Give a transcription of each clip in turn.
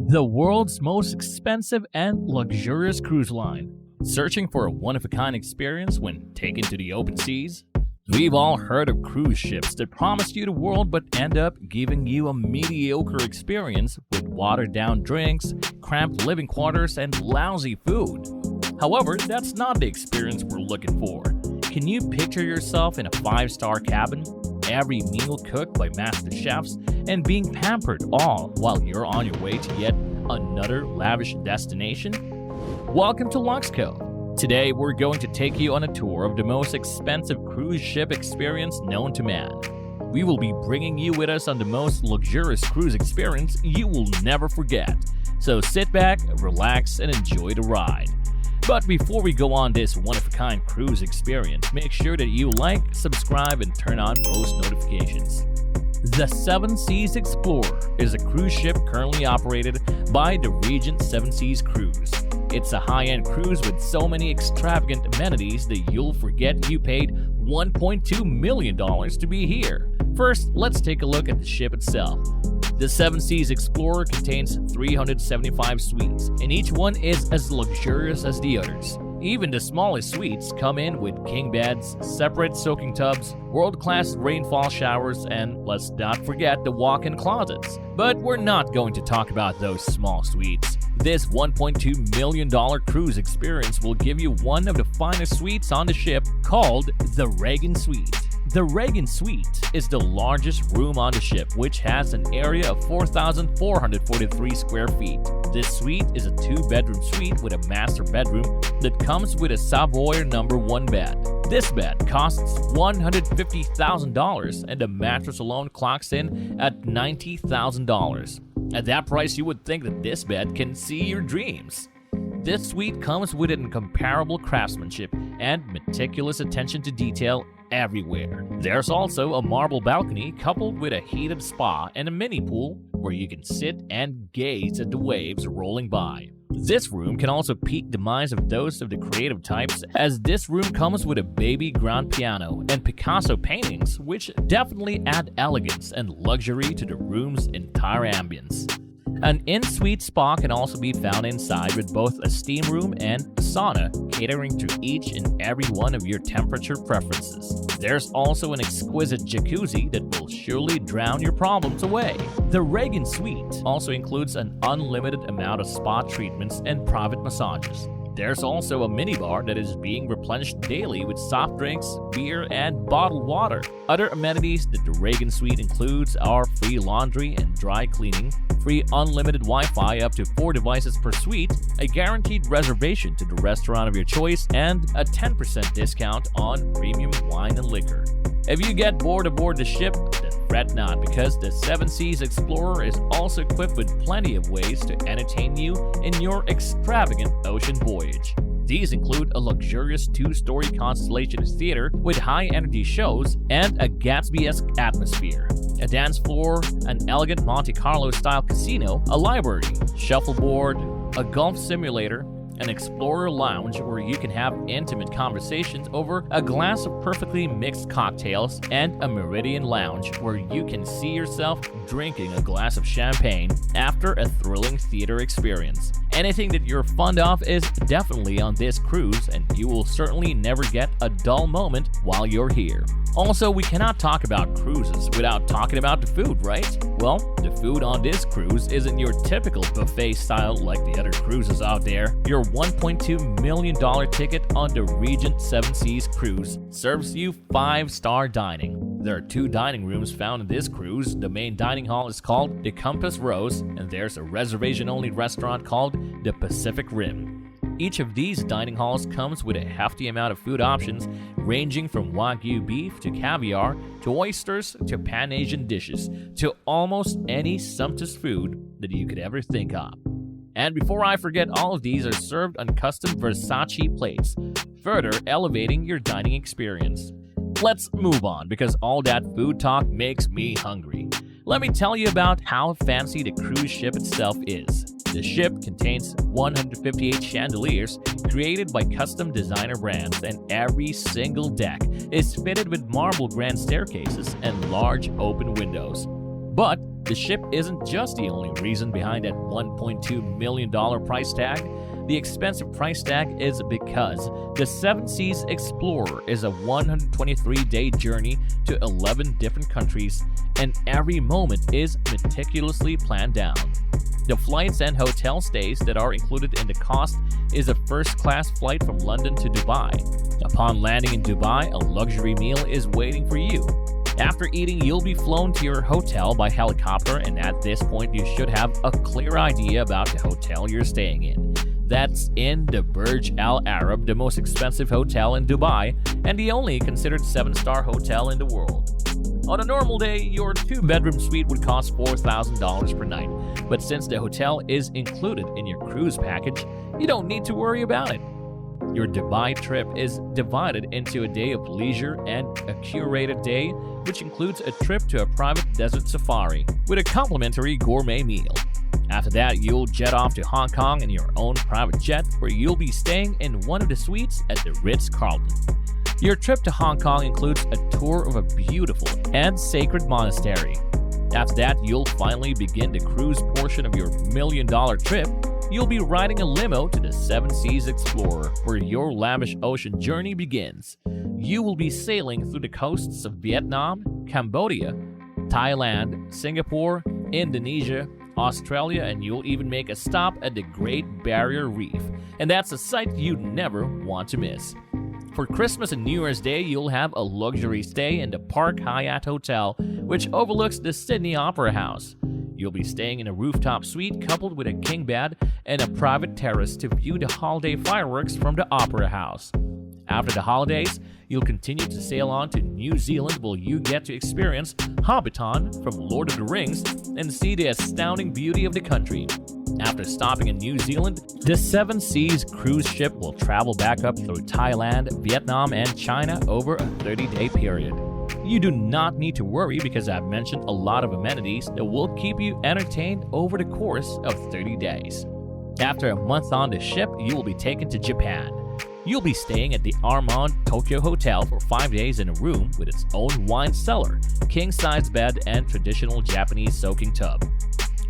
The world's most expensive and luxurious cruise line. Searching for a one-of-a-kind experience when taken to the open seas? We've all heard of cruise ships that promise you the world but end up giving you a mediocre experience with watered-down drinks, cramped living quarters, and lousy food. However, that's not the experience we're looking for. Can you picture yourself in a 5-star cabin, every meal cooked by master chefs, and being pampered all while you're on your way to yet another lavish destination? Welcome to Luxco. Today we're going to take you on a tour of the most expensive cruise ship experience known to man. We will be bringing you with us on the most luxurious cruise experience you will never forget. So sit back, relax, and enjoy the ride. But before we go on this one-of-a-kind cruise experience, make sure that you like, subscribe, and turn on post notifications. The Seven Seas Explorer is a cruise ship currently operated by the Regent Seven Seas Cruise. It's a high-end cruise with so many extravagant amenities that you'll forget you paid $1.2 million to be here. First, let's take a look at the ship itself. The Seven Seas Explorer contains 375 suites, and each one is as luxurious as the others. Even the smallest suites come in with king beds, separate soaking tubs, world-class rainfall showers, and let's not forget the walk-in closets. But we're not going to talk about those small suites. This $1.2 million cruise experience will give you one of the finest suites on the ship called the Reagan Suite. The Reagan Suite is the largest room on the ship, which has an area of 4,443 square feet. This suite is a 2-bedroom suite with a master bedroom that comes with a Savoy No. 1 bed. This bed costs $150,000 and the mattress alone clocks in at $90,000. At that price, you would think that this bed can see your dreams. This suite comes with an incomparable craftsmanship and meticulous attention to detail everywhere. There's also a marble balcony coupled with a heated spa and a mini pool where you can sit and gaze at the waves rolling by. This room can also pique the minds of those of the creative types, as this room comes with a baby grand piano and Picasso paintings, which definitely add elegance and luxury to the room's entire ambience. An in-suite spa can also be found inside with both a steam room and a sauna, catering to each and every one of your temperature preferences. There's also an exquisite jacuzzi that will surely drown your problems away. The Reagan Suite also includes an unlimited amount of spa treatments and private massages. There's also a minibar that is being replenished daily with soft drinks, beer, and bottled water. Other amenities that the Reagan Suite includes are free laundry and dry cleaning, free unlimited Wi-Fi up to 4 devices per suite, a guaranteed reservation to the restaurant of your choice, and a 10% discount on premium wine and liquor. If you get bored aboard the ship, then fret not, because the Seven Seas Explorer is also equipped with plenty of ways to entertain you in your extravagant ocean voyage. These include a luxurious 2-story Constellation theater with high-energy shows and a Gatsby-esque atmosphere, a dance floor, an elegant Monte Carlo-style casino, a library, shuffleboard, a golf simulator, an Explorer Lounge where you can have intimate conversations over a glass of perfectly mixed cocktails, and a Meridian Lounge where you can see yourself drinking a glass of champagne after a thrilling theater experience. Anything that you're fond of is definitely on this cruise, and you will certainly never get a dull moment while you're here. Also, we cannot talk about cruises without talking about the food, right? Well, the food on this cruise isn't your typical buffet style like the other cruises out there. Your $1.2 million ticket on the Regent Seven Seas Cruise serves you 5-star dining. There are 2 dining rooms found in this cruise. The main dining hall is called the Compass Rose, and there's a reservation-only restaurant called the Pacific Rim. Each of these dining halls comes with a hefty amount of food options, ranging from Wagyu beef to caviar to oysters to Pan-Asian dishes to almost any sumptuous food that you could ever think of. And before I forget, all of these are served on custom VERSACE plates, further elevating your dining experience. Let's move on, because all that food talk makes me hungry. Let me tell you about how fancy the cruise ship itself is. The ship contains 158 chandeliers created by custom designer brands, and every single deck is fitted with marble grand staircases and large open windows. But the ship isn't just the only reason behind that $1.2 million price tag. The expensive price tag is because the Seven Seas Explorer is a 123-day journey to 11 different countries, and every moment is meticulously planned down. The flights and hotel stays that are included in the cost is a first-class flight from London to Dubai. Upon landing in Dubai, a luxury meal is waiting for you. After eating, you'll be flown to your hotel by helicopter, and at this point you should have a clear idea about the hotel you're staying in. That's in the Burj Al Arab, the most expensive hotel in Dubai, and the only considered 7-star hotel in the world. On a normal day, your 2-bedroom suite would cost $4,000 per night, but since the hotel is included in your cruise package, you don't need to worry about it. Your Dubai trip is divided into a day of leisure and a curated day, which includes a trip to a private desert safari with a complimentary gourmet meal. After that, you'll jet off to Hong Kong in your own private jet, where you'll be staying in one of the suites at the RITZ-CARLTON. Your trip to Hong Kong includes a tour of a beautiful and sacred monastery. After that, you'll finally begin the cruise portion of your $1 million trip. You'll be riding a limo to the Seven Seas Explorer, where your lavish ocean journey begins. You will be sailing through the coasts of Vietnam, Cambodia, Thailand, Singapore, Indonesia, Australia, and you'll even make a stop at the Great Barrier Reef. And that's a sight you'd never want to miss. For Christmas and New Year's Day, you'll have a luxury stay in the Park Hyatt Hotel, which overlooks the Sydney Opera House. You'll be staying in a rooftop suite coupled with a king bed and a private terrace to view the holiday fireworks from the Opera House. After the holidays, you'll continue to sail on to New Zealand, where you get to experience HOBBITON from Lord of the Rings and see the astounding beauty of the country. After stopping in New Zealand, the Seven Seas cruise ship will travel back up through Thailand, Vietnam, and China over a 30-day period. You do not need to worry because I've mentioned a lot of amenities that will keep you entertained over the course of 30 days. After a month on the ship, you will be taken to Japan. You'll be staying at the Armand Tokyo Hotel for 5 days in a room with its own wine cellar, king-size bed, and traditional Japanese soaking tub.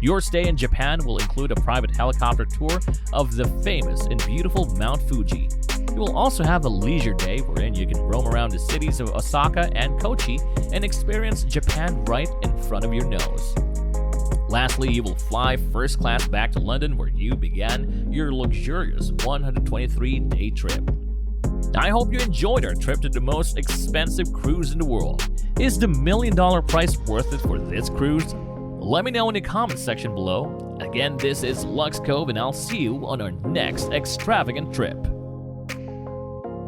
Your stay in Japan will include a private helicopter tour of the famous and beautiful Mount Fuji. You will also have a leisure day wherein you can roam around the cities of Osaka and Kochi and experience Japan right in front of your nose. Lastly, you will fly first class back to London, where you began your luxurious 123-day trip. I hope you enjoyed our trip to the most expensive cruise in the world. Is the $1 million price worth it for this cruise? Let me know in the comments section below. Again, this is Lux Cove, and I'll see you on our next extravagant trip.